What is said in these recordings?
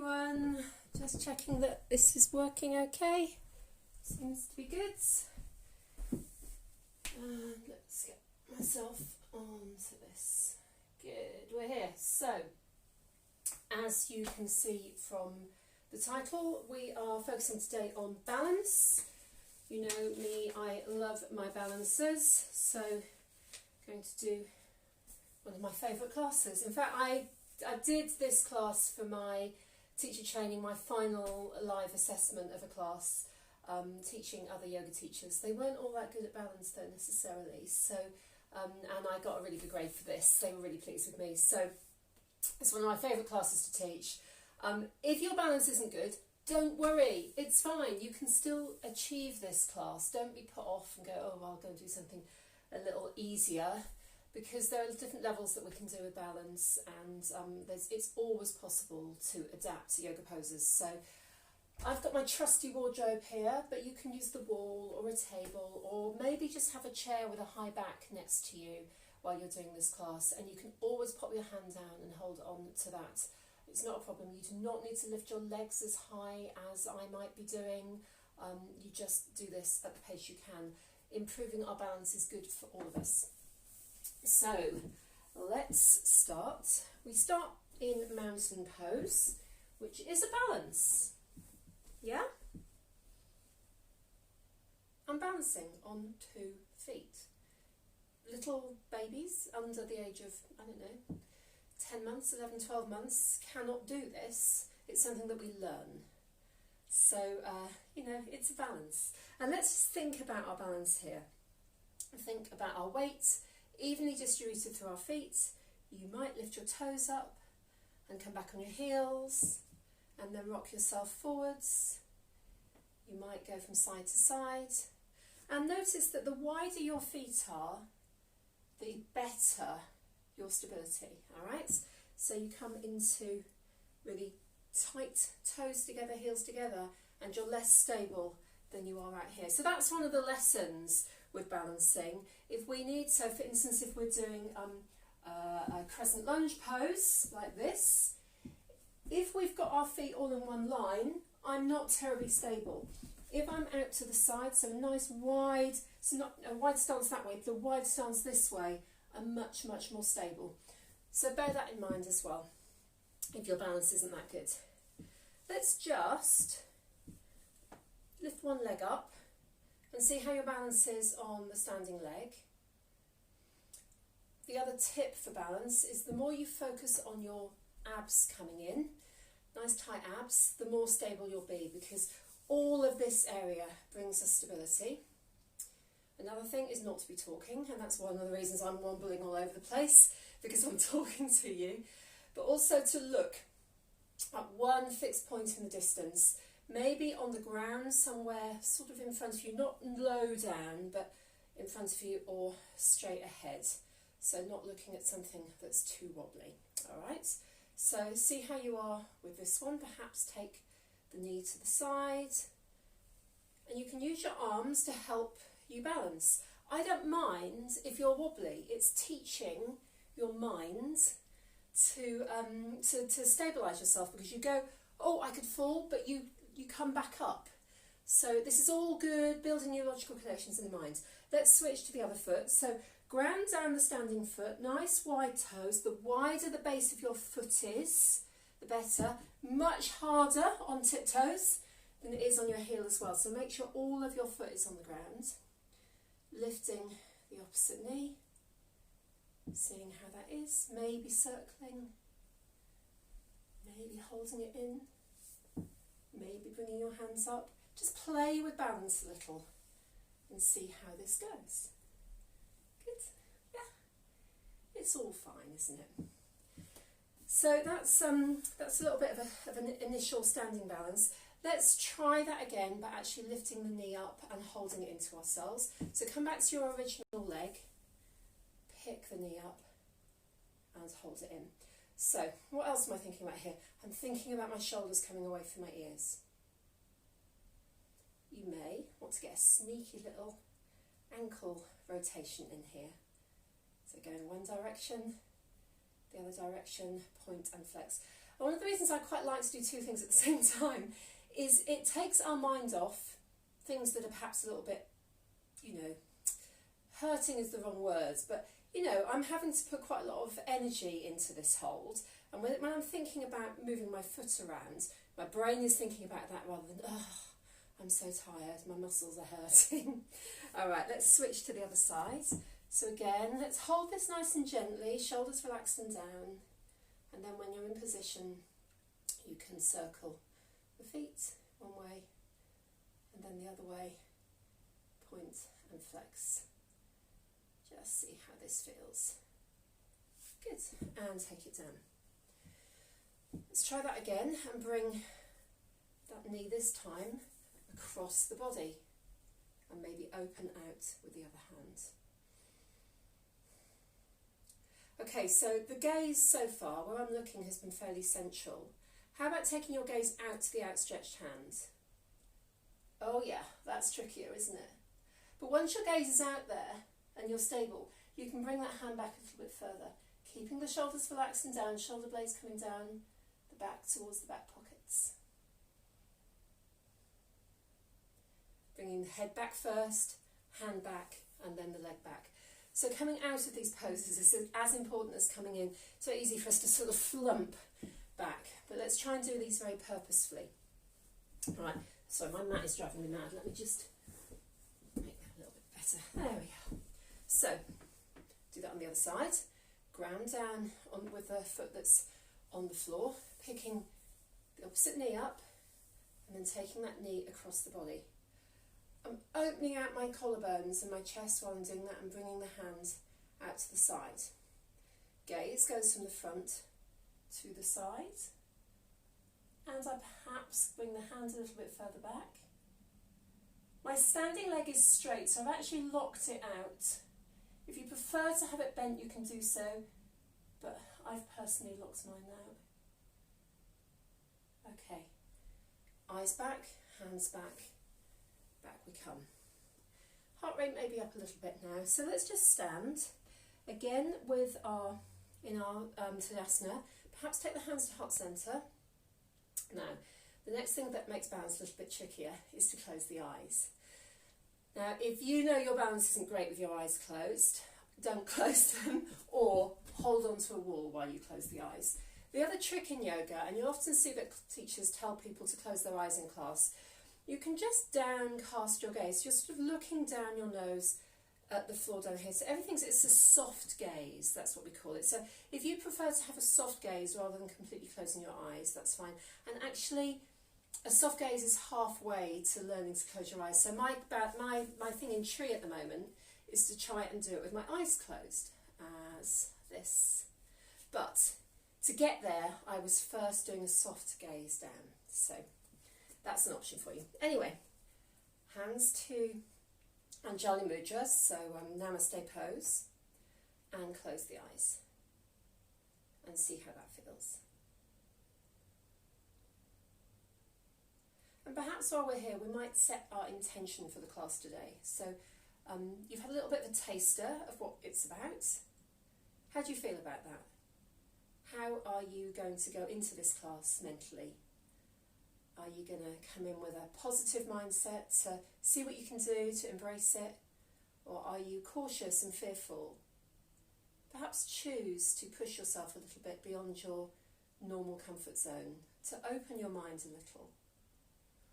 everyone, just checking that this is working okay. Seems to be good. And let's get myself onto this. Good, we're here. So, as you can see from the title, we are focusing today on balance. You know me, I love my balances, so I'm going to do one of my favourite classes. In fact, I did this class for my teacher training, my final live assessment of a class, teaching other yoga teachers. They weren't all that good at balance though necessarily, so and I got a really good grade for this. They were really pleased with me. So it's one of my favourite classes to teach. If your balance isn't good, don't worry, it's fine. You can still achieve this class. Don't be put off and go, oh, well, I'll go and do something a little easier, because there are different levels that we can do with balance, and it's always possible to adapt to yoga poses. So I've got my trusty wardrobe here, but you can use the wall or a table, or maybe just have a chair with a high back next to you while you're doing this class, and you can always pop your hand down and hold on to that. It's not a problem. You do not need to lift your legs as high as I might be doing. You just do this at the pace you can. Improving our balance is good for all of us. So let's start. We start in mountain pose, which is a balance. Yeah? I'm balancing on 2 feet. Little babies under the age of, I don't know, 10 months, 11, 12 months cannot do this. It's something that we learn. So, you know, it's a balance. And let's just think about our balance here. Think about our weight, evenly distributed through our feet. You might lift your toes up and come back on your heels, and then rock yourself forwards. You might go from side to side. And notice that the wider your feet are, the better your stability, all right? So you come into really tight toes together, heels together, and you're less stable than you are out here. So that's one of the lessons with balancing. If we need, so for instance, if we're doing a crescent lunge pose like this, if we've got our feet all in one line, I'm not terribly stable. If I'm out to the side, so a nice wide, so not a wide stance that way, but a wide stance this way, I'm much, much more stable. So bear that in mind as well, if your balance isn't that good. Let's just lift one leg up and see how your balance is on the standing leg. The other tip for balance is the more you focus on your abs coming in, nice tight abs, the more stable you'll be, because all of this area brings us stability. Another thing is not to be talking, and that's one of the reasons I'm wobbling all over the place, because I'm talking to you. But also to look at one fixed point in the distance, maybe on the ground somewhere sort of in front of you, not low down, but in front of you or straight ahead. So not looking at something that's too wobbly, all right? So see how you are with this one. Perhaps take the knee to the side, and you can use your arms to help you balance. I don't mind if you're wobbly. It's teaching your mind to stabilise yourself, because you go, oh, I could fall, but you come back up. So this is all good, building neurological connections in the mind. Let's switch to the other foot. So ground down the standing foot, nice wide toes. The wider the base of your foot is, the better. Much harder on tiptoes than it is on your heel as well. So make sure all of your foot is on the ground. Lifting the opposite knee, seeing how that is, maybe circling, maybe holding it in, maybe bringing your hands up. Just play with balance a little and see how this goes. Good? Yeah, it's all fine, isn't it? So that's a little bit of an initial standing balance. Let's try that again, but actually lifting the knee up and holding it into ourselves. So come back to your original leg, pick the knee up and hold it in. So what else am I thinking about here? I'm thinking about my shoulders coming away from my ears. You may want to get a sneaky little ankle rotation in here. So go in one direction, the other direction, point and flex. And one of the reasons I quite like to do two things at the same time is it takes our mind off things that are perhaps a little bit, you know, hurting is the wrong words, but, you know, I'm having to put quite a lot of energy into this hold. And when I'm thinking about moving my foot around, my brain is thinking about that rather than, oh, I'm so tired, my muscles are hurting. All right, let's switch to the other side. So again, let's hold this nice and gently, shoulders relaxed and down. And then when you're in position, you can circle the feet one way and then the other way, point and flex. Just see how this feels. Good, and take it down. Let's try that again and bring that knee this time across the body and maybe open out with the other hand. Okay, so the gaze so far, where I'm looking, has been fairly central. How about taking your gaze out to the outstretched hand? Oh yeah, that's trickier, isn't it? But once your gaze is out there and you're stable, you can bring that hand back a little bit further, keeping the shoulders relaxed and down, shoulder blades coming down, the back towards the back pockets. Bringing the head back first, hand back, and then the leg back. So coming out of these poses is as important as coming in. So easy for us to sort of flump back. But let's try and do these very purposefully. All right, sorry, my mat is driving me mad. Let me just make that a little bit better. There we are. So, do that on the other side. Ground down with the foot that's on the floor, picking the opposite knee up, and then taking that knee across the body. I'm opening out my collarbones and my chest while I'm doing that and bringing the hand out to the side. Gaze goes from the front to the side, and I perhaps bring the hand a little bit further back. My standing leg is straight, so I've actually locked it out. If you prefer to have it bent, you can do so, but I've personally locked mine out. Okay, eyes back, hands back. Back we come. Heart rate may be up a little bit now, so let's just stand again with our Shavasana. Perhaps take the hands to heart centre. Now, the next thing that makes balance a little bit trickier is to close the eyes. Now, if you know your balance isn't great with your eyes closed, don't close them or hold on to a wall while you close the eyes. The other trick in yoga, and you often see that teachers tell people to close their eyes in class, you can just downcast your gaze. You're sort of looking down your nose at the floor down here. So it's a soft gaze, that's what we call it. So if you prefer to have a soft gaze rather than completely closing your eyes, that's fine. And actually, a soft gaze is halfway to learning to close your eyes. So my thing in tree at the moment is to try and do it with my eyes closed, as this. But to get there, I was first doing a soft gaze down. So that's an option for you. Anyway, hands to Anjali Mudra, so Namaste pose, and close the eyes and see how that feels. And perhaps while we're here, we might set our intention for the class today. So you've had a little bit of a taster of what it's about. How do you feel about that? How are you going to go into this class mentally? Are you going to come in with a positive mindset to see what you can do, to embrace it? Or are you cautious and fearful? Perhaps choose to push yourself a little bit beyond your normal comfort zone, to open your mind a little.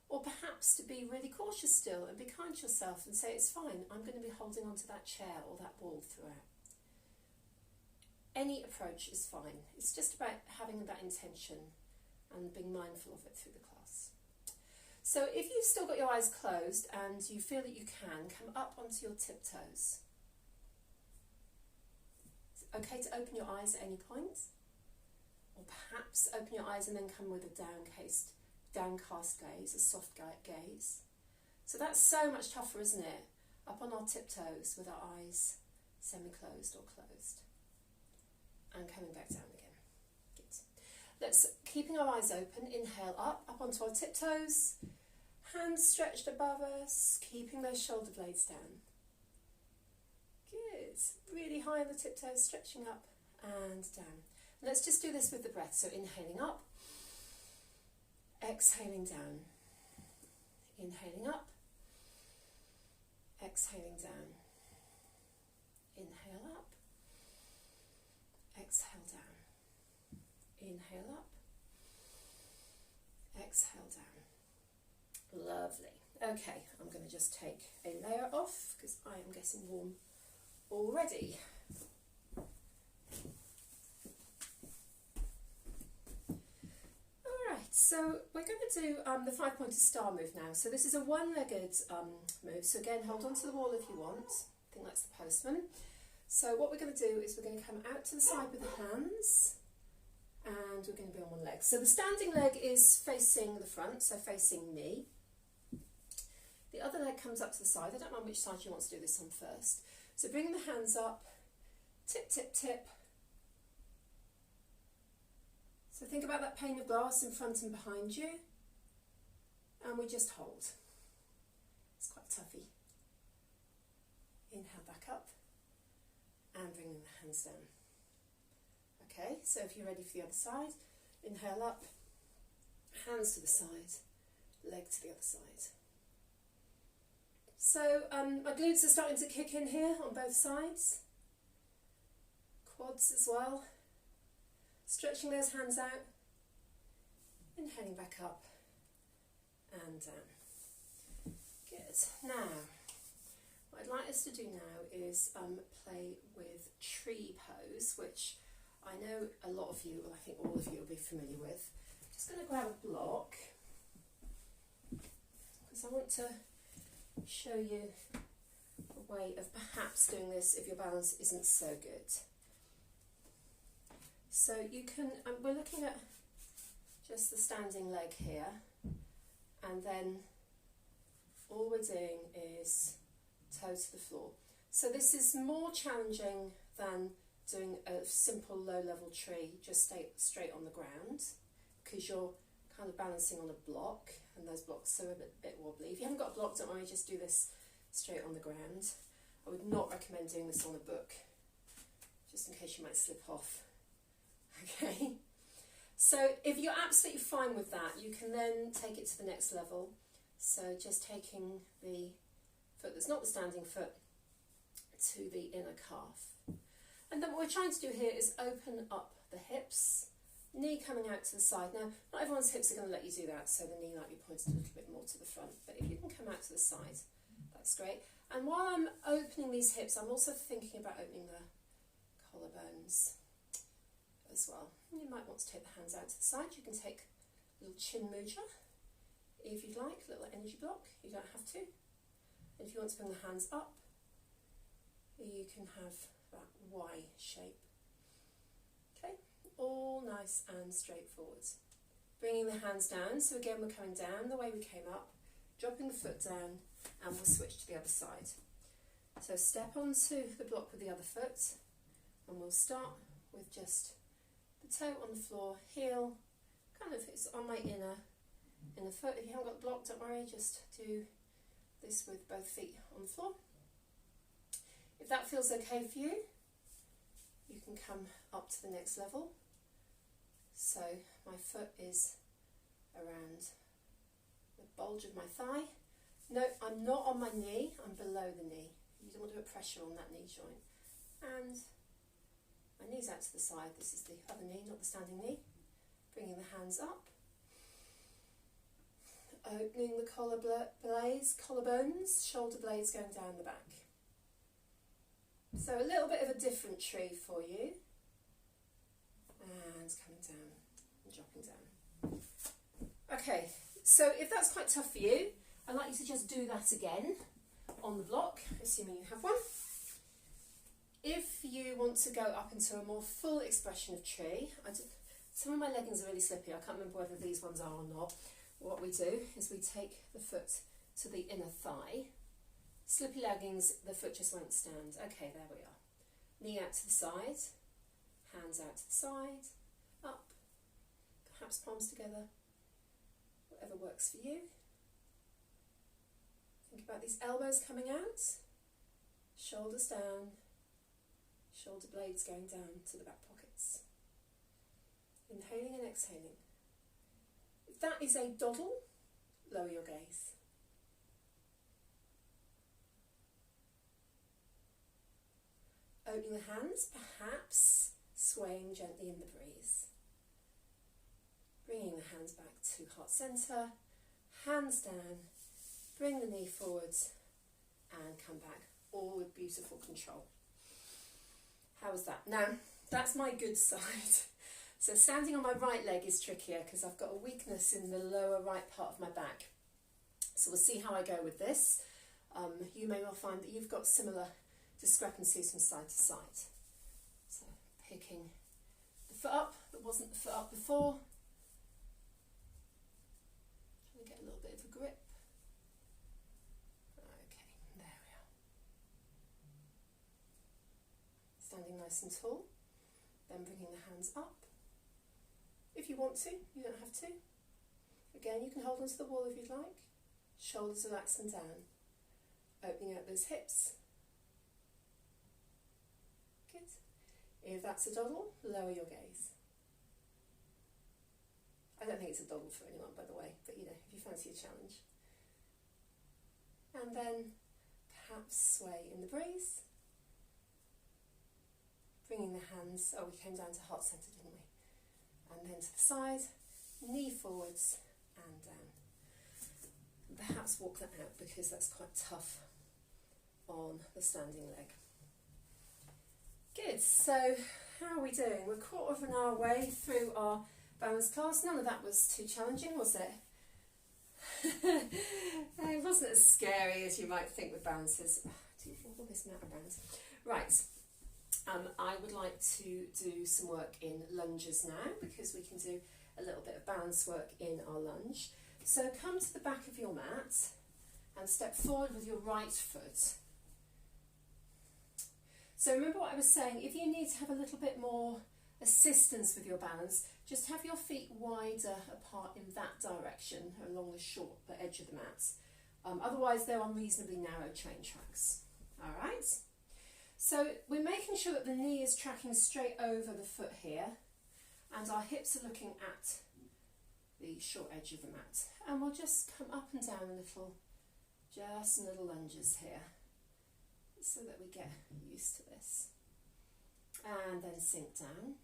Or perhaps to be really cautious still and be kind to yourself and say, it's fine, I'm going to be holding onto that chair or that wall throughout. Any approach is fine. It's just about having that intention and being mindful of it through the class. So if you've still got your eyes closed and you feel that you can, come up onto your tiptoes. It's okay to open your eyes at any point, or perhaps open your eyes and then come with a downcast gaze, a soft gaze. So that's so much tougher, isn't it? Up on our tiptoes with our eyes semi-closed or closed. And coming back down again. Good. Let's, keeping our eyes open, inhale up onto our tiptoes, hands stretched above us, keeping those shoulder blades down. Good. Really high on the tiptoes, stretching up and down. Let's just do this with the breath. So inhaling up exhaling down, inhaling up, exhaling down, inhale up, exhale down, inhale up, exhale down. Lovely. Okay, I'm going to just take a layer off because I am getting warm already. Alright, so we're going to do the 5-pointed star move now. So this is a one-legged move. So again, hold on to the wall if you want. I think that's the postman. So what we're going to do is we're going to come out to the side with the hands and we're going to be on one leg. So the standing leg is facing the front, so facing me. The other leg comes up to the side. I don't mind which side you want to do this on first. So bring the hands up, tip, tip, tip. So think about that pane of glass in front and behind you. And we just hold. It's quite toughy. Inhale back up and bring the hands down. Okay, so if you're ready for the other side, inhale up, hands to the side, leg to the other side. So my glutes are starting to kick in here on both sides. Quads as well. Stretching those hands out. Inhaling back up and down. Good. Now, what I'd like us to do now is play with tree pose, which I know a lot of you, well I think all of you will be familiar with. I'm just going to grab a block because I want to show you a way of perhaps doing this if your balance isn't so good. So you can, we're looking at just the standing leg here, and then all we're doing is toe to the floor. So this is more challenging than doing a simple low-level tree, just stay straight on the ground, because you're kind of balancing on a block, and those blocks are a bit wobbly. If you haven't got a block, don't worry, just do this straight on the ground. I would not recommend doing this on a book, just in case you might slip off. Okay, so if you're absolutely fine with that, you can then take it to the next level. So just taking the foot that's not the standing foot to the inner calf. And then what we're trying to do here is open up the hips, knee coming out to the side. Now, not everyone's hips are going to let you do that, so the knee might be pointed a little bit more to the front, but if you can come out to the side, that's great. And while I'm opening these hips, I'm also thinking about opening the collarbones as well. And you might want to take the hands out to the side. You can take a little chin mudra if you'd like, a little energy block. You don't have to. And if you want to bring the hands up, you can have that Y shape. Okay, all nice and straightforward. Bringing the hands down, so again we're coming down the way we came up, dropping the foot down, and we'll switch to the other side. So step onto the block with the other foot, and we'll start with just the toe on the floor, heel, kind of it's on my inner foot. If you haven't got the block, don't worry, just do this with both feet on the floor. If that feels okay for you, you can come up to the next level. So my foot is around the bulge of my thigh. No, I'm not on my knee, I'm below the knee. You don't want to put pressure on that knee joint. And my knee's out to the side. This is the other knee, not the standing knee. Bringing the hands up. Opening the collarbones, shoulder blades going down the back. So a little bit of a different tree for you. And coming down and dropping down. Okay, so if that's quite tough for you, I'd like you to just do that again on the block, assuming you have one. If you want to go up into a more full expression of tree, some of my leggings are really slippy, I can't remember whether these ones are or not. What we do is we take the foot to the inner thigh. Slippy leggings, the foot just won't stand. Okay, there we are. Knee out to the side, hands out to the side, up, perhaps palms together, whatever works for you. Think about these elbows coming out, shoulders down, shoulder blades going down to the back pockets. Inhaling and exhaling. If that is a doddle, lower your gaze. Opening the hands, perhaps swaying gently in the breeze. Bringing the hands back to heart centre, hands down, bring the knee forwards and come back, all with beautiful control. How was that? Now, that's my good side. So standing on my right leg is trickier because I've got a weakness in the lower right part of my back. So we'll see how I go with this. You may well find that you've got similar discrepancies from side to side. So picking the foot up that wasn't the foot up before. Trying to get a little bit of a grip. Okay, there we are. Standing nice and tall. Then bringing the hands up. If you want to, you don't have to. Again, you can hold onto the wall if you'd like. Shoulders relaxed and down. Opening out those hips. Good. If that's a doddle, lower your gaze. I don't think it's a doddle for anyone, by the way, but you know, if you fancy a challenge. And then perhaps sway in the breeze. Bringing the hands, oh, we came down to heart centre, didn't we? And then to the side, knee forwards and down. And perhaps walk that out because that's quite tough on the standing leg. Good, so how are we doing? We're 1/4 of an hour way through our balance class. None of that was too challenging, was it? It wasn't as scary as you might think with balances. Do all this amount of balance. Right. I would like to do some work in lunges now because we can do a little bit of balance work in our lunge. So come to the back of your mat and step forward with your right foot. So remember what I was saying, if you need to have a little bit more assistance with your balance, just have your feet wider apart in that direction along the short edge of the mat. Otherwise they're on reasonably narrow train tracks. All right? So we're making sure that the knee is tracking straight over the foot here and our hips are looking at the short edge of the mat. And we'll just come up and down a little, just some little lunges here so that we get used to this. And then sink down.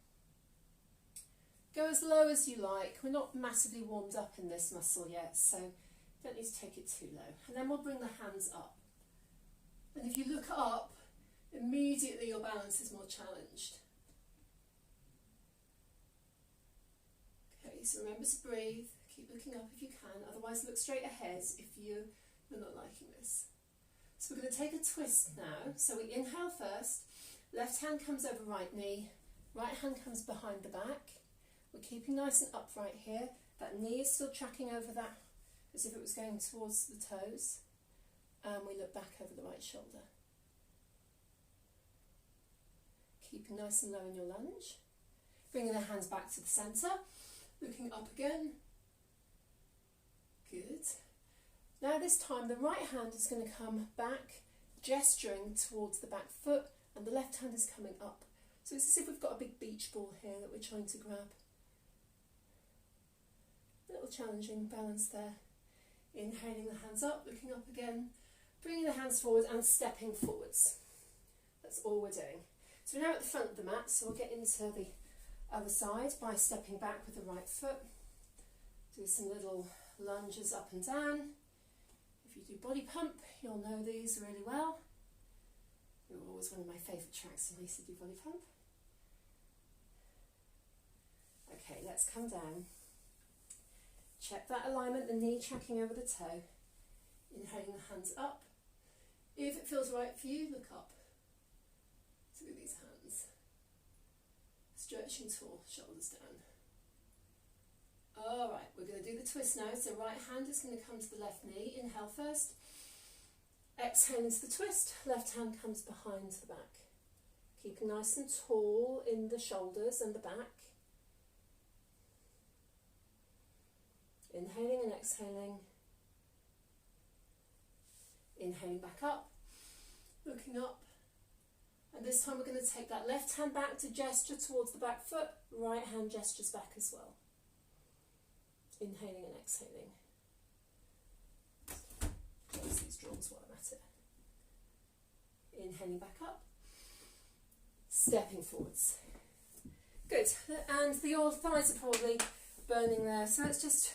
Go as low as you like. We're not massively warmed up in this muscle yet, so don't need to take it too low. And then we'll bring the hands up. And if you look up, immediately your balance is more challenged. Okay, so remember to breathe, keep looking up if you can, otherwise look straight ahead if you're not liking this. So we're going to take a twist now. So we inhale first, left hand comes over right knee, right hand comes behind the back. We're keeping nice and upright here. That knee is still tracking over that as if it was going towards the toes. And we look back over the right shoulder. Keeping nice and low in your lunge. Bringing the hands back to the centre. Looking up again. Good. Now this time the right hand is going to come back, gesturing towards the back foot, and the left hand is coming up. So it's as if we've got a big beach ball here that we're trying to grab. A little challenging balance there. Inhaling the hands up, looking up again, bringing the hands forward and stepping forwards. That's all we're doing. So we're now at the front of the mat, so we'll get into the other side by stepping back with the right foot. Do some little lunges up and down. If you do body pump, you'll know these really well. They were always one of my favourite tracks when I used to do body pump. Okay, let's come down. Check that alignment, the knee tracking over the toe. Inhaling the hands up. If it feels right for you, look up through these hands. Stretching tall, shoulders down. Alright, we're going to do the twist now. So right hand is going to come to the left knee. Inhale first. Exhale into the twist. Left hand comes behind the back. Keeping nice and tall in the shoulders and the back. Inhaling and exhaling. Inhaling back up. Looking up. And this time we're going to take that left hand back to gesture towards the back foot. Right hand gestures back as well. Inhaling and exhaling. Close these drawers while I'm at it. Inhaling back up. Stepping forwards. Good. And the old thighs are probably burning there, so let's just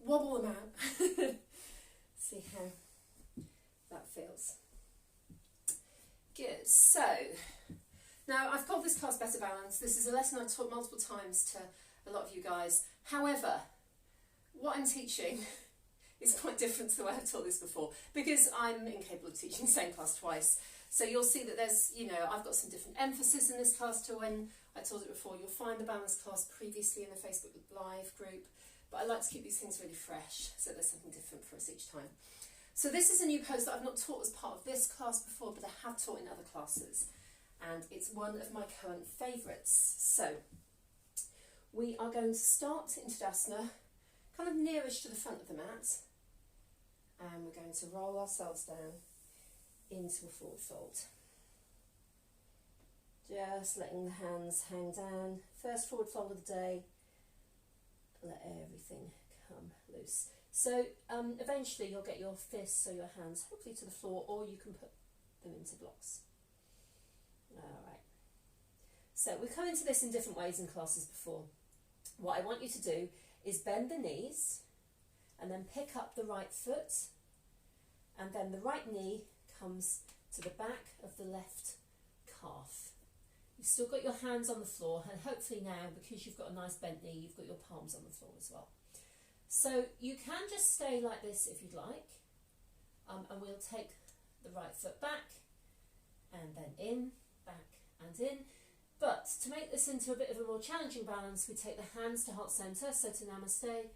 wobble them out. See how that feels. Good. So, now I've called this class Better Balance. This is a lesson I've taught multiple times to a lot of you guys. However, what I'm teaching is quite different to the way I've taught this before, because I'm incapable of teaching the same class twice. So you'll see that there's, I've got some different emphasis in this class to when I taught it before. You'll find the balance class previously in the Facebook Live group, but I like to keep these things really fresh, so there's something different for us each time. So this is a new pose that I've not taught as part of this class before, but I have taught in other classes, and it's one of my current favourites. So we are going to start in Tadasana, kind of nearish to the front of the mat, and we're going to roll ourselves down into a forward fold. Just letting the hands hang down. First forward fold of the day. Let everything come loose. So eventually you'll get your fists or your hands hopefully to the floor, or you can put them into blocks. Alright. So we've come into this in different ways in classes before. What I want you to do is bend the knees and then pick up the right foot, and then the right knee comes to the back of the left calf. You've still got your hands on the floor, and hopefully now, because you've got a nice bent knee, you've got your palms on the floor as well. So you can just stay like this if you'd like, and we'll take the right foot back and then in, back and in. But to make this into a bit of a more challenging balance, we take the hands to heart center, so to Namaste,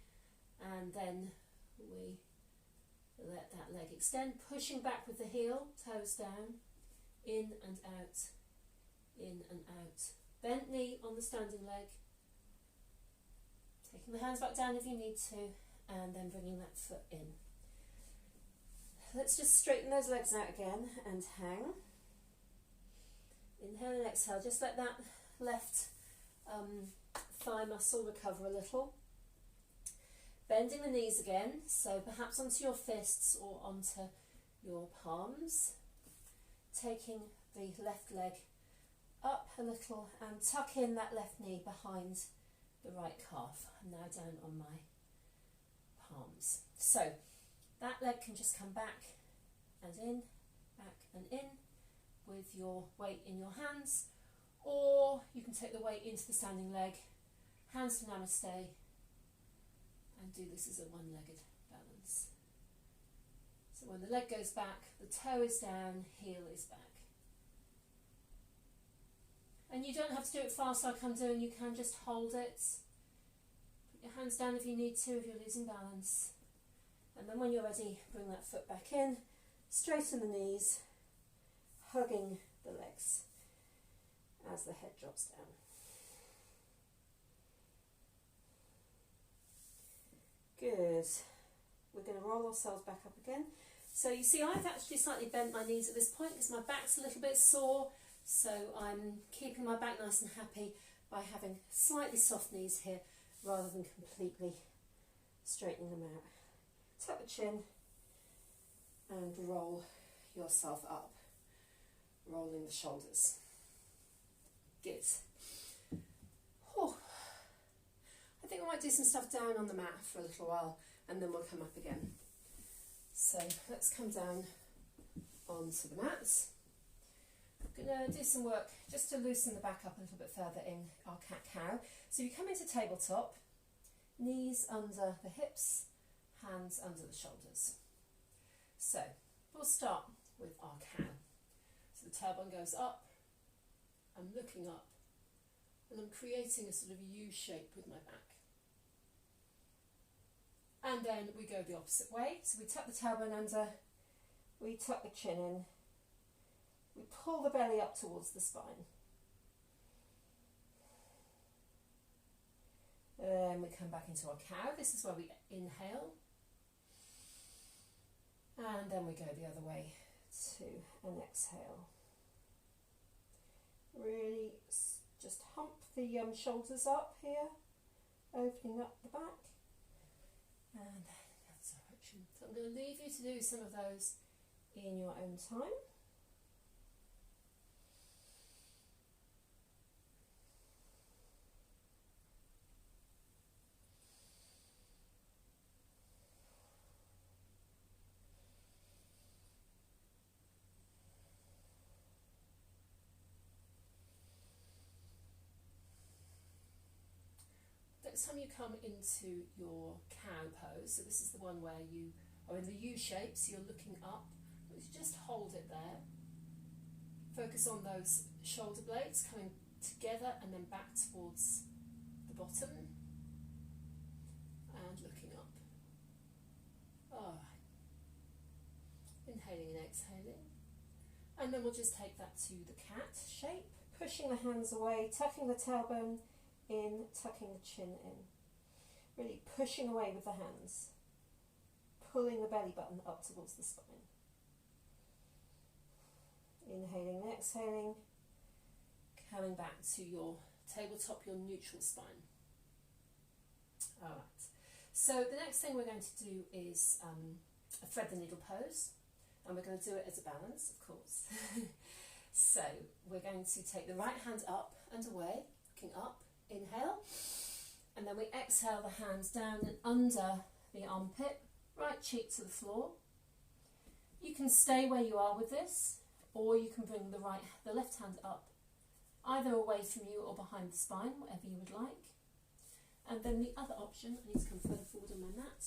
and then we let that leg extend, pushing back with the heel, toes down, in and out, in and out. Bent knee on the standing leg, taking the hands back down if you need to, and then bringing that foot in. Let's just straighten those legs out again and hang. Inhale and exhale, just let that left thigh muscle recover a little. Bending the knees again, so perhaps onto your fists or onto your palms. Taking the left leg up a little and tuck in that left knee behind the right calf. I'm now down on my palms. So that leg can just come back and in, with your weight in your hands, or you can take the weight into the standing leg, hands to Namaste, and do this as a one-legged balance. So when the leg goes back, the toe is down, heel is back. And you don't have to do it fast like I'm doing, you can just hold it. Put your hands down if you need to, if you're losing balance. And then when you're ready, bring that foot back in, straighten the knees, hugging the legs as the head drops down. Good. We're going to roll ourselves back up again. So you see, I've actually slightly bent my knees at this point because my back's a little bit sore. So I'm keeping my back nice and happy by having slightly soft knees here rather than completely straightening them out. Tuck the chin and roll yourself up, rolling the shoulders. Good. Whew. I think I might do some stuff down on the mat for a little while and then we'll come up again. So let's come down onto the mat. I'm going to do some work just to loosen the back up a little bit further in our cat-cow. So you come into tabletop, knees under the hips, hands under the shoulders. So we'll start with our cow. So the tailbone goes up, I'm looking up, and I'm creating a sort of U shape with my back. And then we go the opposite way. So we tuck the tailbone under, we tuck the chin in, we pull the belly up towards the spine. Then we come back into our cow. This is where we inhale. And then we go the other way to an exhale. Really just hump the shoulders up here, opening up the back. and then the other direction. So I'm going to leave you to do some of those in your own time. Next time you come into your cow pose, so this is the one where you are in the U shape, so you're looking up, but you just hold it there. Focus on those shoulder blades coming together and then back towards the bottom and looking up. Alright. Inhaling and exhaling. And then we'll just take that to the cat shape, pushing the hands away, tucking the tailbone in, tucking the chin in. Really pushing away with the hands, pulling the belly button up towards the spine. Inhaling and exhaling, coming back to your tabletop, your neutral spine. Alright, so the next thing we're going to do is a thread the needle pose, and we're going to do it as a balance, of course. So we're going to take the right hand up and away, looking up. Inhale, and then we exhale the hands down and under the armpit, right cheek to the floor. You can stay where you are with this, or you can bring the left hand up, either away from you or behind the spine, whatever you would like. And then the other option, I need to come further forward on my mat,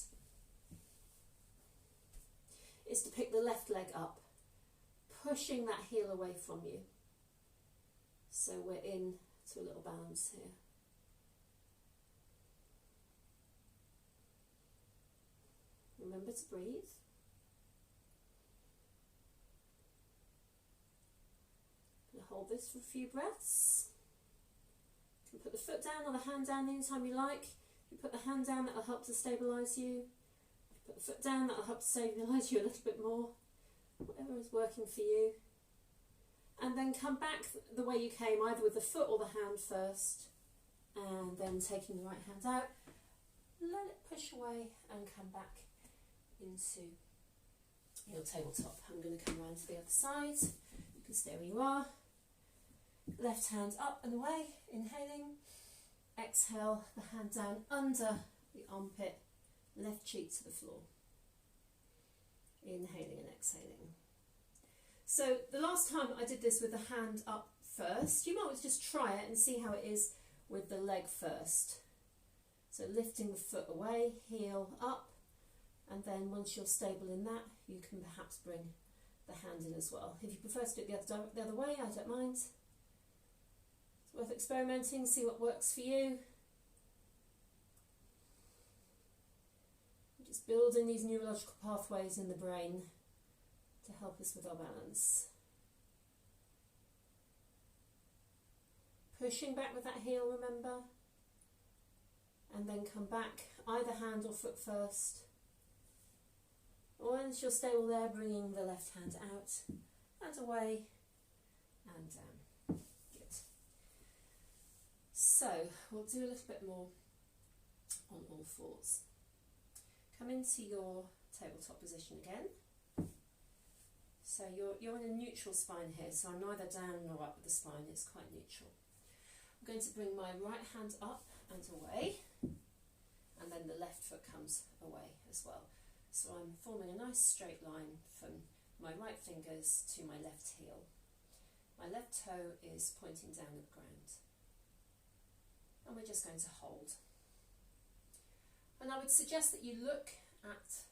is to pick the left leg up, pushing that heel away from you. So we're in to a little balance here. Remember to breathe. And hold this for a few breaths. You can put the foot down or the hand down anytime you like. If you put the hand down, that will help to stabilise you. If you put the foot down, that will help to stabilise you a little bit more. Whatever is working for you. And then come back the way you came, either with the foot or the hand first, and then taking the right hand out. Let it push away and come back into your tabletop. I'm going to come around to the other side. You can stay where you are. Left hand up and away, inhaling. Exhale, the hand down under the armpit, left cheek to the floor. Inhaling and exhaling. So the last time I did this with the hand up first, you might want to just try it and see how it is with the leg first. So lifting the foot away, heel up, and then once you're stable in that, you can perhaps bring the hand in as well. If you prefer to do it the other way, I don't mind. It's worth experimenting, see what works for you. Just building these neurological pathways in the brain to help us with our balance. Pushing back with that heel, remember, and then come back, either hand or foot first. Once you're stable there, bringing the left hand out and away and down. Good. So we'll do a little bit more on all fours. Come into your tabletop position again. So you're in a neutral spine here, so I'm neither down nor up with the spine, it's quite neutral. I'm going to bring my right hand up and away, and then the left foot comes away as well. So I'm forming a nice straight line from my right fingers to my left heel. My left toe is pointing down at the ground. And we're just going to hold. And I would suggest that you look at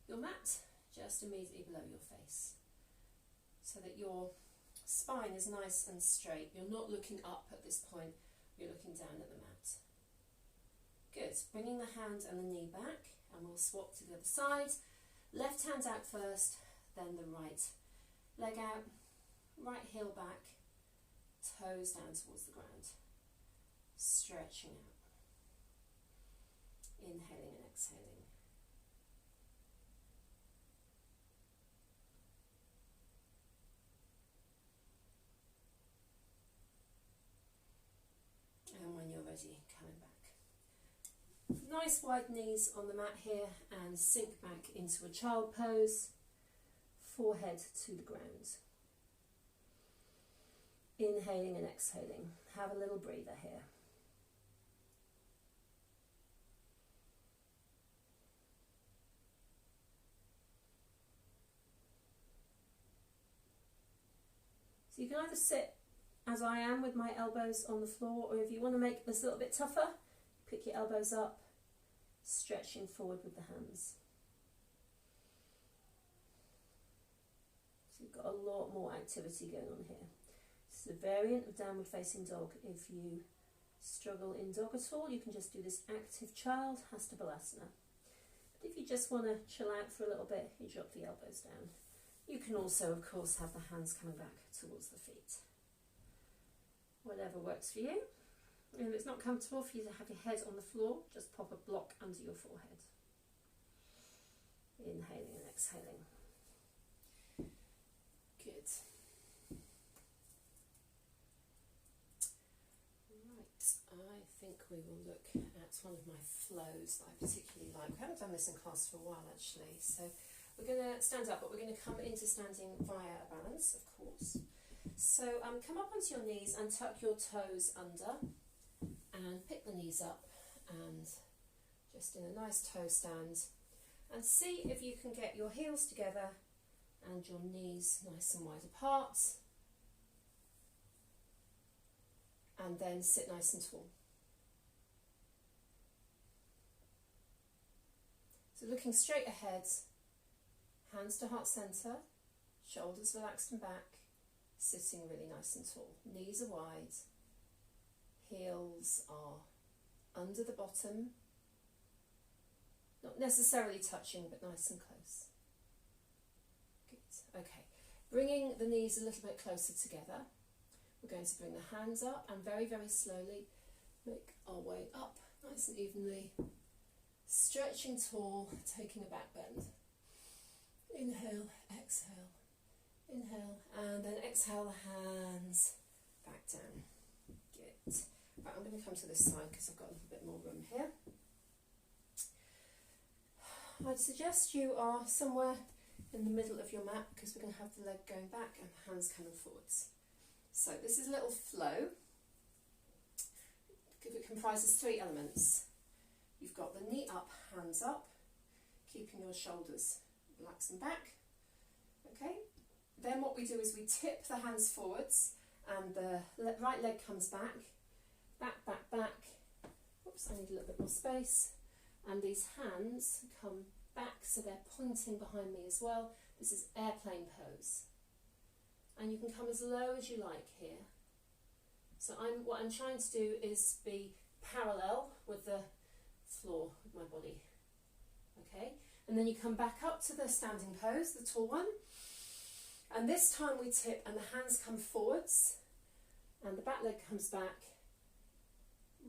your mat just immediately below your face, so that your spine is nice and straight. You're not looking up at this point, you're looking down at the mat. Good. Bringing the hand and the knee back, and we'll swap to the other side. Left hand out first, then the right leg out, right heel back, toes down towards the ground. Stretching out. Inhaling and exhaling. And when you're ready, coming back. nice wide knees on the mat here and sink back into a child pose, forehead to the ground. Inhaling and exhaling. Have a little breather here. So you can either sit as I am with my elbows on the floor, or if you want to make this a little bit tougher, pick your elbows up, stretching forward with the hands. So you've got a lot more activity going on here. This is a variant of downward facing dog. If you struggle in dog at all, you can just do this active child, Hastabalasana. But if you just want to chill out for a little bit, you drop the elbows down. You can also, of course, have the hands coming back towards the feet. Whatever works for you. And if it's not comfortable for you to have your head on the floor, just pop a block under your forehead. Inhaling and exhaling. Good. Right, I think we will look at one of my flows that I particularly like. We haven't done this in class for a while actually, so we're going to stand up, but we're going to come into standing via a balance, of course. So come up onto your knees and tuck your toes under and pick the knees up and just in a nice toe stand, and see if you can get your heels together and your knees nice and wide apart, and then sit nice and tall. So looking straight ahead, hands to heart centre, shoulders relaxed and back, sitting really nice and tall. Knees are wide, heels are under the bottom, not necessarily touching but nice and close. Good, okay. Bringing the knees a little bit closer together, we're going to bring the hands up and very, very slowly make our way up nice and evenly, stretching tall, taking a back bend. Inhale, exhale, inhale, and then exhale the hands back down. Good. Right, I'm going to come to this side because I've got a little bit more room here. I'd suggest you are somewhere in the middle of your mat because we're going to have the leg going back and the hands coming forwards. So this is a little flow. It comprises 3 elements. You've got the knee up, hands up, keeping your shoulders relaxed and back. Okay. Then what we do is we tip the hands forwards and the right leg comes back, back, back, back. Oops, I need a little bit more space. And these hands come back so they're pointing behind me as well. This is airplane pose. And you can come as low as you like here. So what I'm trying to do is be parallel with the floor with my body. Okay, and then you come back up to the standing pose, the tall one. And this time we tip and the hands come forwards and the back leg comes back,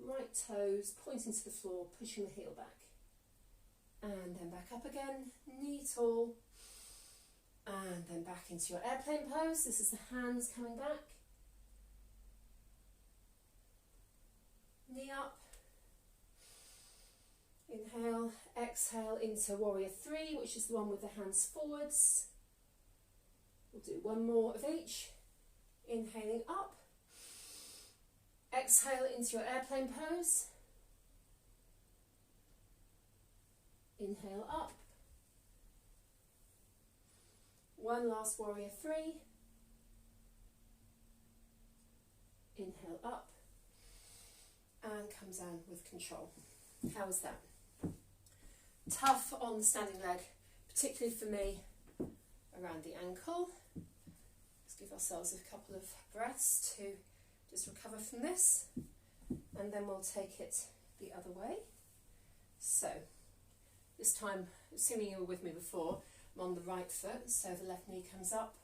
right toes pointing to the floor, pushing the heel back. And then back up again, knee tall, and then back into your airplane pose. This is the hands coming back, knee up, inhale, exhale into warrior 3, which is the one with the hands forwards. We'll do one more of each. Inhaling up, exhale into your airplane pose, inhale up, one last warrior 3, inhale up, and come down with control. How was that? Tough on the standing leg, particularly for me around the ankle. Let's give ourselves a couple of breaths to just recover from this, and then we'll take it the other way. So this time, assuming you were with me before, I'm on the right foot, so the left knee comes up.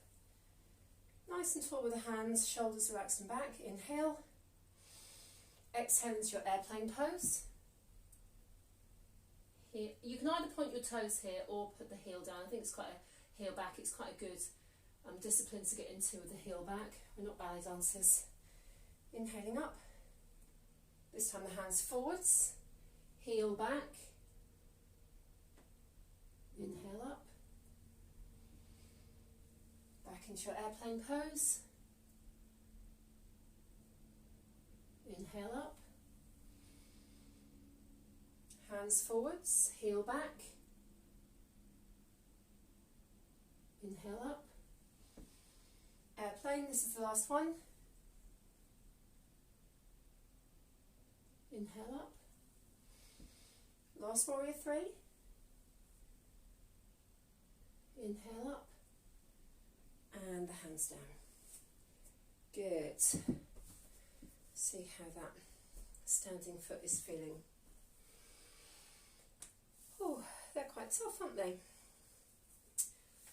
Nice and tall with the hands, shoulders relaxed and back. Inhale. Exhale into your airplane pose. Here, you can either point your toes here or put the heel down. I think it's quite a heel back. It's quite a good discipline to get into with the heel back. We're not ballet dancers. Inhaling up. This time the hands forwards, heel back. into your airplane pose. Inhale up. Hands forwards, heel back. Inhale up. Airplane, this is the last one. Inhale up. Last warrior three. Inhale up. And the hands down. Good. See how that standing foot is feeling. Oh, they're quite tough, aren't they?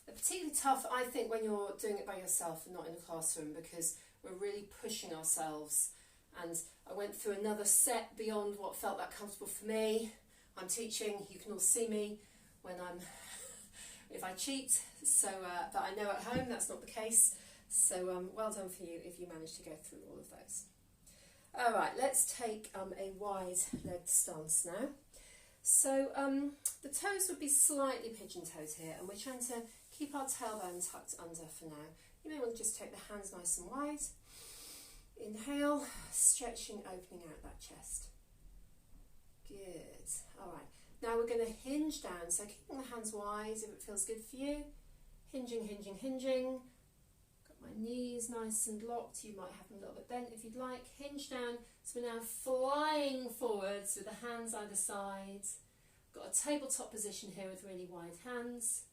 They're particularly tough, I think, when you're doing it by yourself and not in a classroom, because we're really pushing ourselves. And I went through another set beyond what felt that comfortable for me. I'm teaching, you can all see me when I'm, if I cheat, so, but I know at home that's not the case. So well done for you if you managed to go through all of those. All right, let's take a wide-legged stance now. So the toes would be slightly pigeon-toed here, and we're trying to keep our tailbone tucked under for now. You may want to just take the hands nice and wide. Inhale, stretching, opening out that chest. Good. All right. Now we're going to hinge down, so keeping the hands wide if it feels good for you. Hinging, hinging, hinging. Got my knees nice and locked. You might have them a little bit bent if you'd like. Hinge down. So we're now flying forwards with the hands either side. Got a tabletop position here with really wide hands.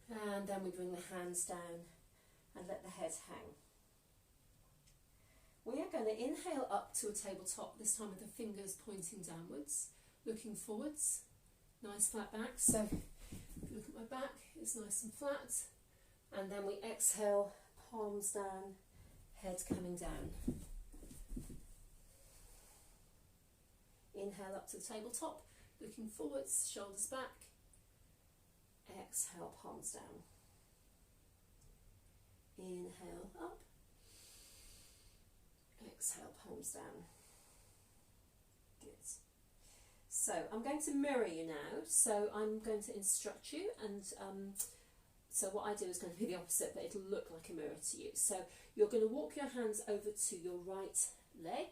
And then we bring the hands down and let the head hang. We are going to inhale up to a tabletop, this time with the fingers pointing downwards, looking forwards. Nice flat back. So if you look at my back, it's nice and flat. And then we exhale, palms down, head coming down. Inhale up to the tabletop, looking forwards, shoulders back. Exhale, palms down. Inhale up. Exhale, palms down. Good. So I'm going to mirror you now. So I'm going to instruct you, and so what I do is going to be the opposite, but it'll look like a mirror to you. So you're going to walk your hands over to your right leg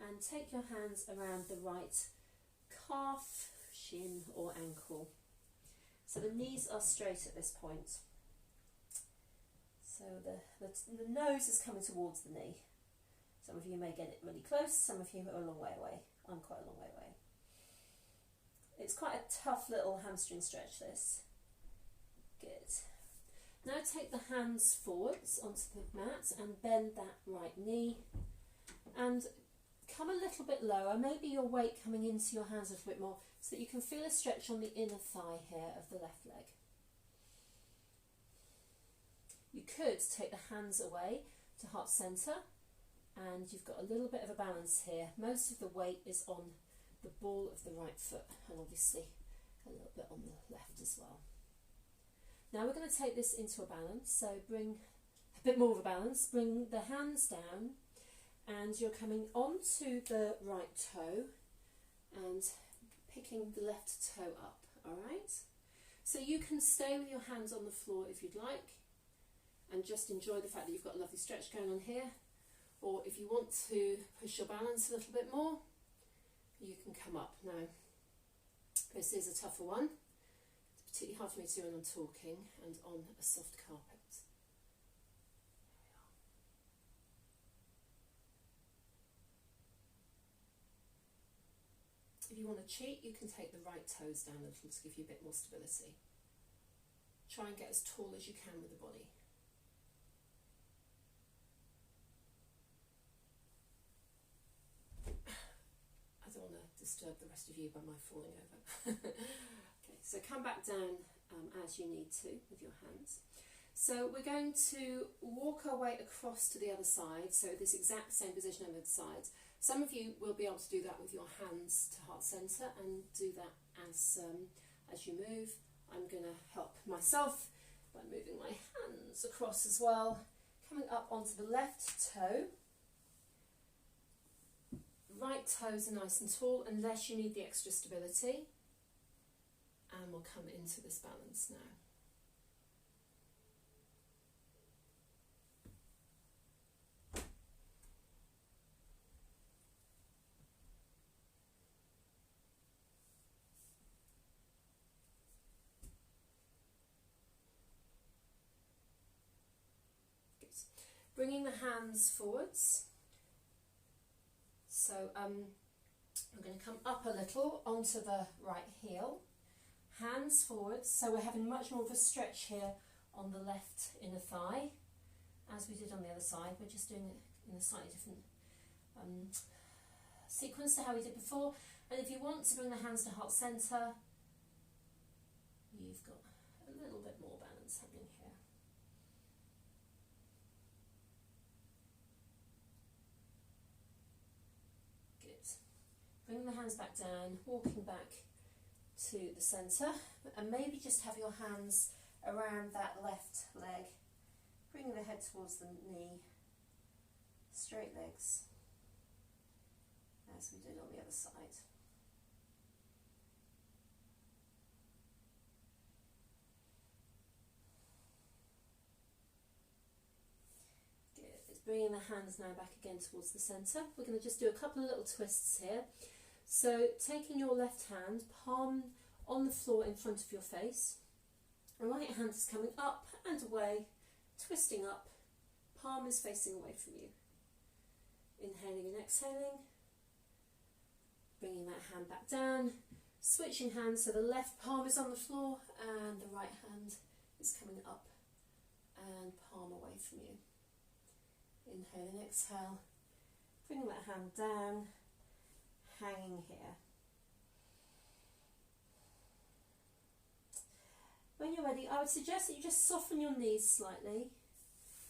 and take your hands around the right calf, shin or ankle. So the knees are straight at this point. So the nose is coming towards the knee. Some of you may get it really close, some of you are a long way away. I'm quite a long way away. It's quite a tough little hamstring stretch, this. Good. Now take the hands forwards onto the mat and bend that right knee. And come a little bit lower, maybe your weight coming into your hands a little bit more, so that you can feel a stretch on the inner thigh here of the left leg. You could take the hands away to heart centre, and you've got a little bit of a balance here. Most of the weight is on the ball of the right foot, and obviously a little bit on the left as well. Now we're going to take this into a balance, so bring a bit more of a balance, bring the hands down, and you're coming onto the right toe and picking the left toe up, all right? So you can stay with your hands on the floor if you'd like, and just enjoy the fact that you've got a lovely stretch going on here. Or if you want to push your balance a little bit more, you can come up. Now, this is a tougher one. It's particularly hard for me to do when I'm talking and on a soft carpet. If you want to cheat, you can take the right toes down a little to give you a bit more stability. Try and get as tall as you can with the body. Disturb the rest of you by my falling over. Okay, so come back down as you need to with your hands. So we're going to walk our way across to the other side, so this exact same position on the other side. Some of you will be able to do that with your hands to heart centre and do that as you move. I'm going to help myself by moving my hands across as well, coming up onto the left toe. Right toes are nice and tall unless you need the extra stability, and we'll come into this balance now. Bringing the hands forwards. So I'm going to come up a little onto the right heel. Hands forwards, so we're having much more of a stretch here on the left inner thigh, as we did on the other side. We're just doing it in a slightly different sequence to how we did before. And if you want to bring the hands to heart centre, you've got a little bit more balance happening here. Good. Bringing the hands back down, walking back to the centre, and maybe just have your hands around that left leg, bringing the head towards the knee, straight legs, as we did on the other side. Good. It's bringing the hands now back again towards the centre. We're going to just do a couple of little twists here. So taking your left hand, palm on the floor in front of your face, the right hand is coming up and away, twisting up, palm is facing away from you. Inhaling and exhaling, bringing that hand back down, switching hands so the left palm is on the floor and the right hand is coming up and palm away from you. Inhale and exhale, bringing that hand down, hanging here. When you're ready, I would suggest that you just soften your knees slightly.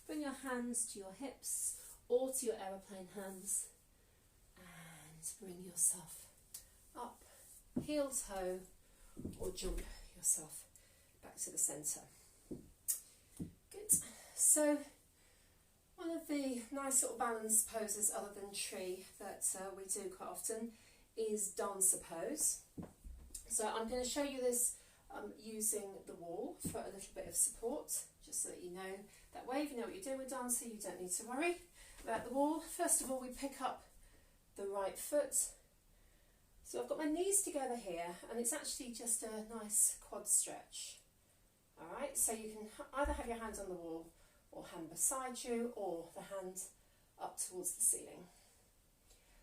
Bring your hands to your hips or to your aeroplane hands and bring yourself up, heel toe, or jump yourself back to the centre. Good. So one of the nice little balance poses other than tree that we do quite often is dancer pose. So I'm going to show you this using the wall for a little bit of support, just so that you know that way. If you know what you're doing with dancer, you don't need to worry about the wall. First of all, we pick up the right foot. So I've got my knees together here, and it's actually just a nice quad stretch. Alright, so you can either have your hands on the wall or hand beside you, or the hand up towards the ceiling.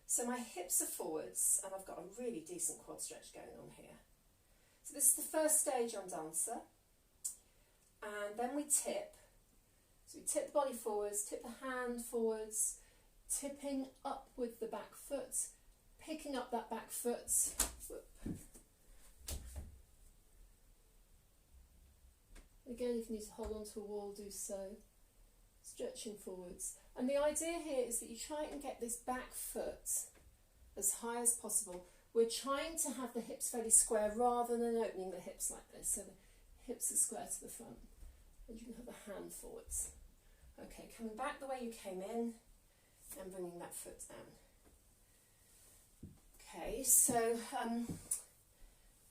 So my hips are forwards, and I've got a really decent quad stretch going on here. So this is the first stage on dancer, and then we tip. So we tip the body forwards, tip the hand forwards, tipping up with the back foot, picking up that back foot. Whoop. Again, if you need to hold on to a wall, do so. Stretching forwards. And the idea here is that you try and get this back foot as high as possible. We're trying to have the hips fairly square rather than opening the hips like this. So the hips are square to the front. And you can have the hand forwards. Okay, coming back the way you came in and bringing that foot down. Okay, so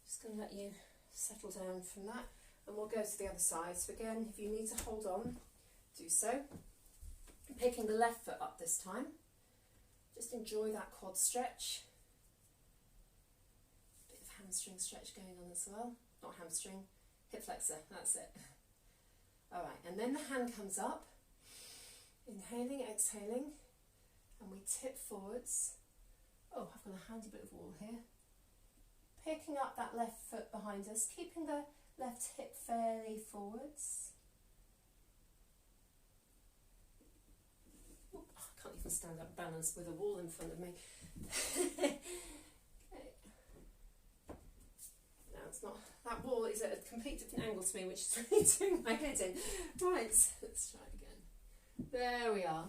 just going to let you settle down from that, and we'll go to the other side. So again, if you need to hold on, do so. Picking the left foot up this time. Just enjoy that quad stretch. Bit of hamstring stretch going on as well. Not hamstring, hip flexor, that's it. Alright, and then the hand comes up. Inhaling, exhaling, and we tip forwards. Oh, I've got a handy bit of wall here. Picking up that left foot behind us, keeping the left hip fairly forwards. Oop, I can't even stand up balanced with a wall in front of me. Okay. Now it's not, that wall is at a complete different angle to me, which is really doing my head in. Right, let's try again. There we are.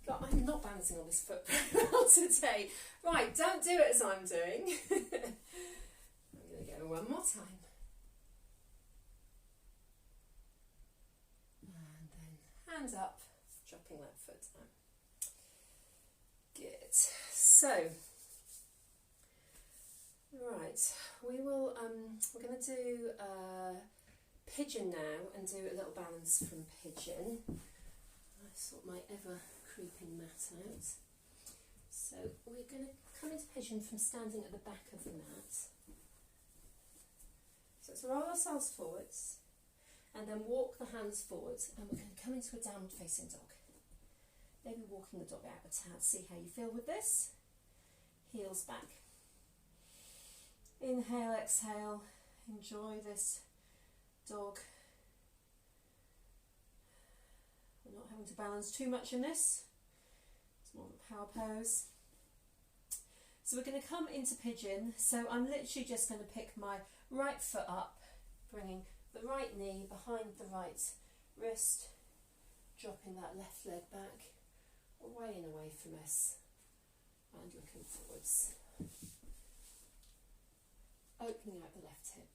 God, I'm not balancing on this foot very well today. Right, don't do it as I'm doing. I'm going to go one more time. And then hand up, dropping that foot down. Good. So, right, we're going to do Pigeon now and do a little balance from Pigeon. I sort my ever creeping mat out. So we're going to come into Pigeon from standing at the back of the mat. So let's roll ourselves forwards, and then walk the hands forwards, and we're going to come into a downward facing dog. Maybe walking the dog out a tad. See how you feel with this. Heels back. Inhale, exhale. Enjoy this dog. We're not having to balance too much in this. It's more of a power pose. So we're going to come into pigeon. So I'm literally just going to pick my right foot up, bringing the right knee behind the right wrist, dropping that left leg back, away and away from us, and looking forwards. Opening out the left hip.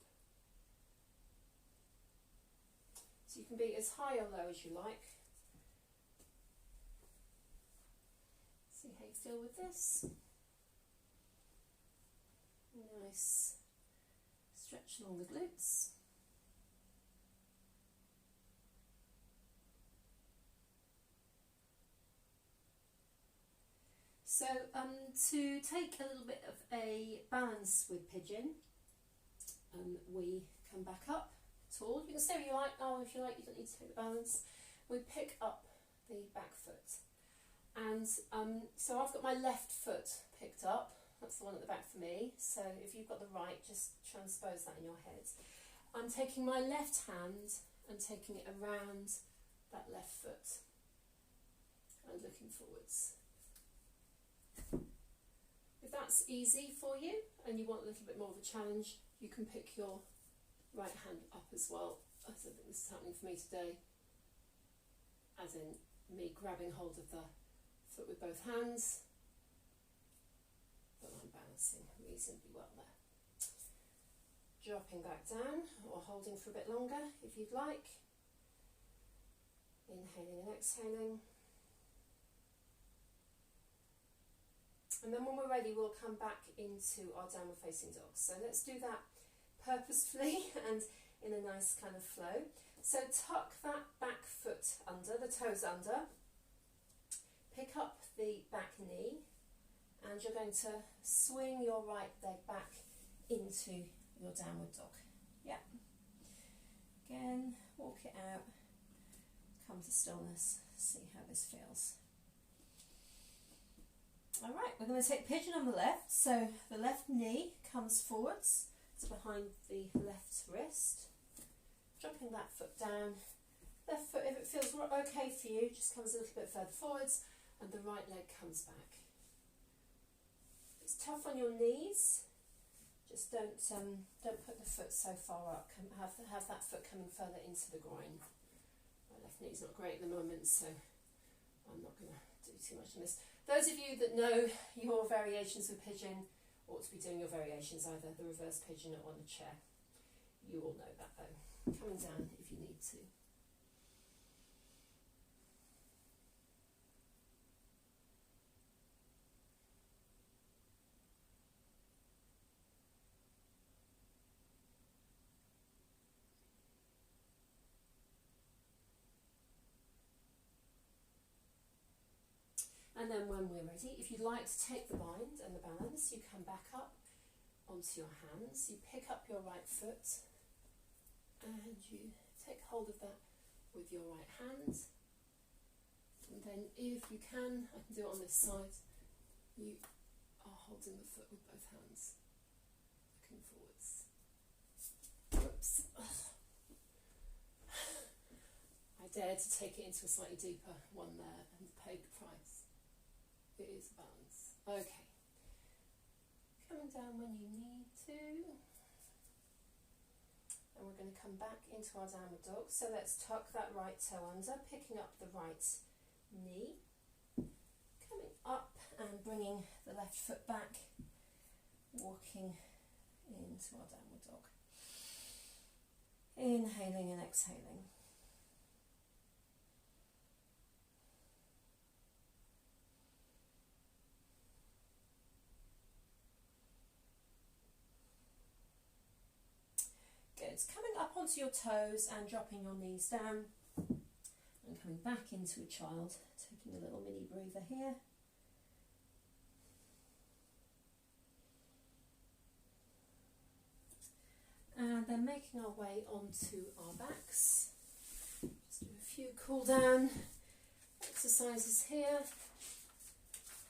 So you can be as high or low as you like. See how you feel with this. Nice stretch along the glutes. So to take a little bit of a balance with pigeon, we come back up tall. You can stay where you like. Oh, if you like, you don't need to take the balance. We pick up the back foot, and so I've got my left foot picked up. That's the one at the back for me. So if you've got the right, just transpose that in your head. I'm taking my left hand and taking it around that left foot and looking forwards. If that's easy for you and you want a little bit more of a challenge, you can pick your right hand up as well. I think this is happening for me today, as in me grabbing hold of the foot with both hands, but I'm balancing reasonably well there. Dropping back down or holding for a bit longer if you'd like. Inhaling and exhaling. And then when we're ready, we'll come back into our downward facing dog. So let's do that purposefully and in a nice kind of flow. So tuck that back foot under, the toes under. Pick up the back knee, and you're going to swing your right leg back into your downward dog. Yeah. Again, walk it out. Come to stillness. See how this feels. Alright, we're going to take pigeon on the left, so the left knee comes forwards to behind the left wrist, dropping that foot down. Left foot, if it feels okay for you, just comes a little bit further forwards, and the right leg comes back. It's tough on your knees, just don't put the foot so far up, have that foot coming further into the groin. My left knee's not great at the moment, so I'm not going to do too much on this. Those of you that know your variations with pigeon ought to be doing your variations, either the reverse pigeon or on the chair. You all know that though. Coming down if you need to. And then when we're ready, if you'd like to take the bind and the balance, you come back up onto your hands. You pick up your right foot and you take hold of that with your right hand. And then if you can, I can do it on this side, you are holding the foot with both hands, looking forwards. Whoops. I dared to take it into a slightly deeper one there and paid the price. It is a balance. Okay. Coming down when you need to. And we're going to come back into our downward dog. So let's tuck that right toe under, picking up the right knee. Coming up and bringing the left foot back. Walking into our downward dog. Inhaling and exhaling. Coming up onto your toes and dropping your knees down and coming back into a child, taking a little mini breather here. And And then making our way onto our backs. Just do a few cool down exercises here.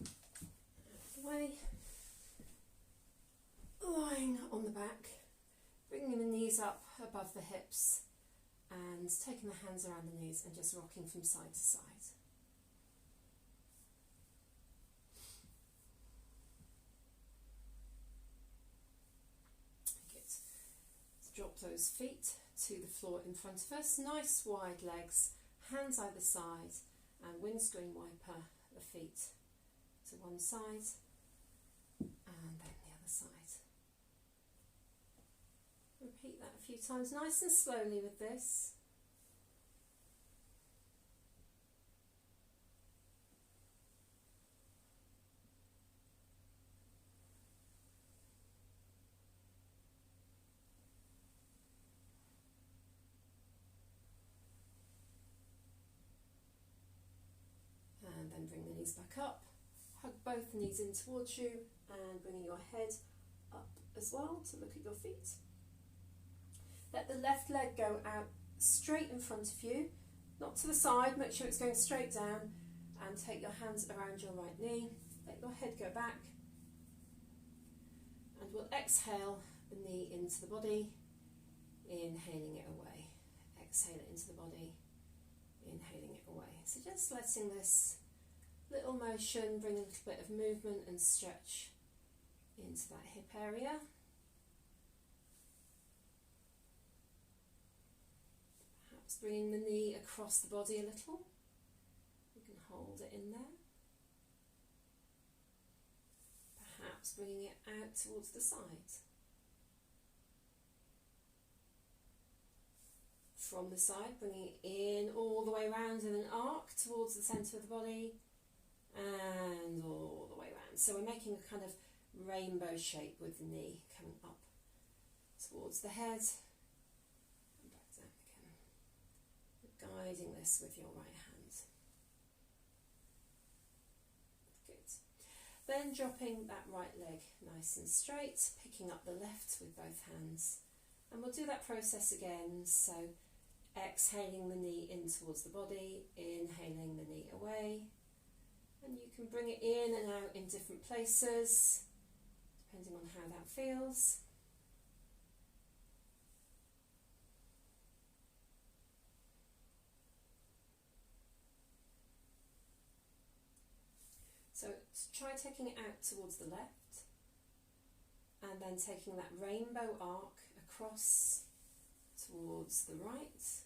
Out of the way. Lying on the back, bringing the knees up above the hips and taking the hands around the knees and just rocking from side to side. Drop those feet to the floor in front of us, nice wide legs, hands either side, and windscreen wiper the feet to one side and then the other side. Repeat that a few times, nice and slowly with this. And then bring the knees back up, hug both knees in towards you and bringing your head up as well to look at your feet. Let the left leg go out straight in front of you, not to the side, make sure it's going straight down, and take your hands around your right knee, let your head go back, and we'll exhale the knee into the body, inhaling it away, exhale it into the body, inhaling it away. So just letting this little motion bring a little bit of movement and stretch into that hip area. Perhaps bringing the knee across the body a little. You can hold it in there. Perhaps bringing it out towards the side. From the side, bringing it in all the way around in an arc towards the centre of the body and all the way around. So we're making a kind of rainbow shape with the knee coming up towards the head and back down again. We're guiding this with your right hand. Good. Then dropping that right leg nice and straight, picking up the left with both hands. And we'll do that process again. So exhaling the knee in towards the body, inhaling the knee away, and you can bring it in and out in different places depending on how that feels. So try taking it out towards the left and then taking that rainbow arc across towards the right.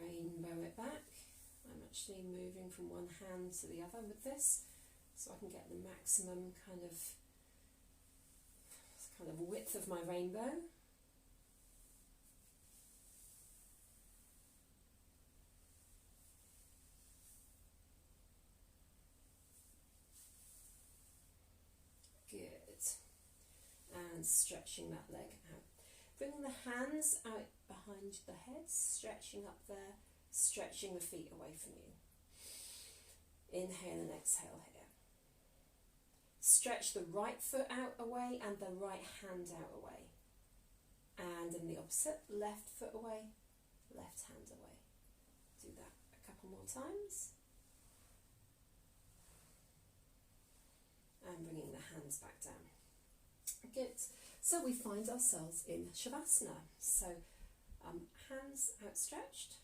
Rainbow it back. I'm actually moving from one hand to the other with this so I can get the maximum kind of width of my rainbow. Good. And stretching that leg out. Bringing the hands out behind the head, stretching up there, stretching the feet away from you. Inhale and exhale here. Stretch the right foot out away and the right hand out away. And in the opposite, left foot away, left hand away. Do that a couple more times. And bringing the hands back down. Good. So we find ourselves in Shavasana. So hands outstretched.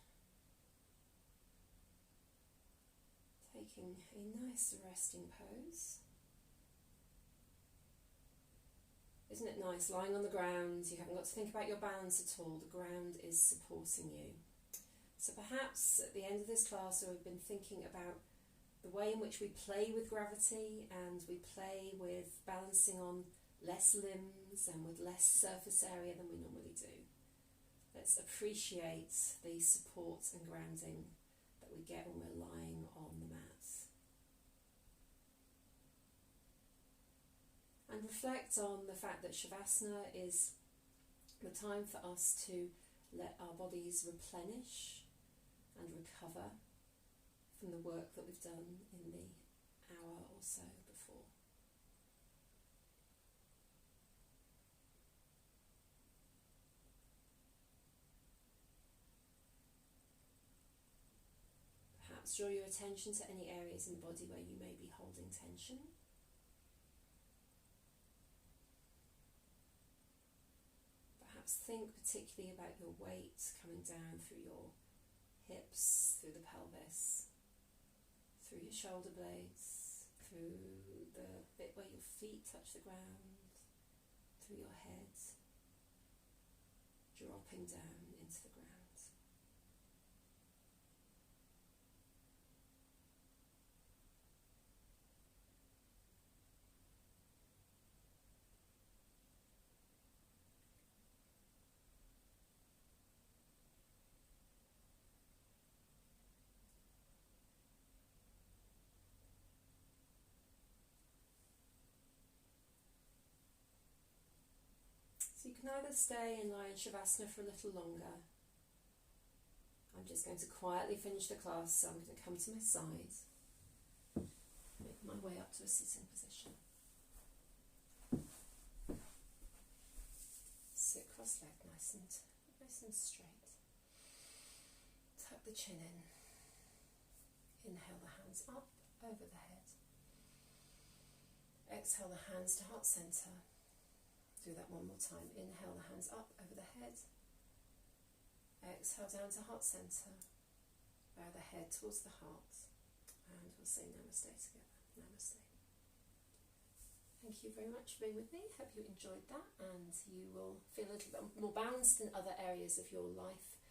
Taking a nice resting pose. Isn't it nice lying on the ground? You haven't got to think about your balance at all. The ground is supporting you. So perhaps at the end of this class we've been thinking about the way in which we play with gravity and we play with balancing on less limbs and with less surface area than we normally do. Let's appreciate the support and grounding that we get when we're lying on the mat. And reflect on the fact that Shavasana is the time for us to let our bodies replenish and recover from the work that we've done in the hour or so before. Perhaps draw your attention to any areas in the body where you may be holding tension. Perhaps think particularly about your weight coming down through your hips, through the pelvis, through your shoulder blades, through the bit where your feet touch the ground, through your head, dropping down into the ground. So you can either stay and lie in Shavasana for a little longer. I'm just going to quietly finish the class, so I'm going to come to my side, make my way up to a sitting position. Sit cross-legged, nice and straight. Tuck the chin in. Inhale the hands up over the head. Exhale the hands to heart centre. Do that one more time. Inhale the hands up over the head. Exhale down to heart centre. Bow the head towards the heart. And we'll say Namaste together. Namaste. Thank you very much for being with me. Hope you enjoyed that, and you will feel a little bit more balanced in other areas of your life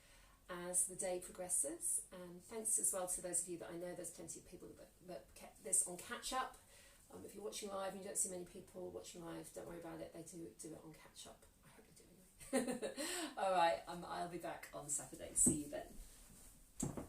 as the day progresses. And thanks as well to those of you that I know there's plenty of people that kept this on catch up. If you're watching live and you don't see many people watching live, don't worry about it. They do it on catch up. I hope they do anyway. All right, I'll be back on Saturday. See you then.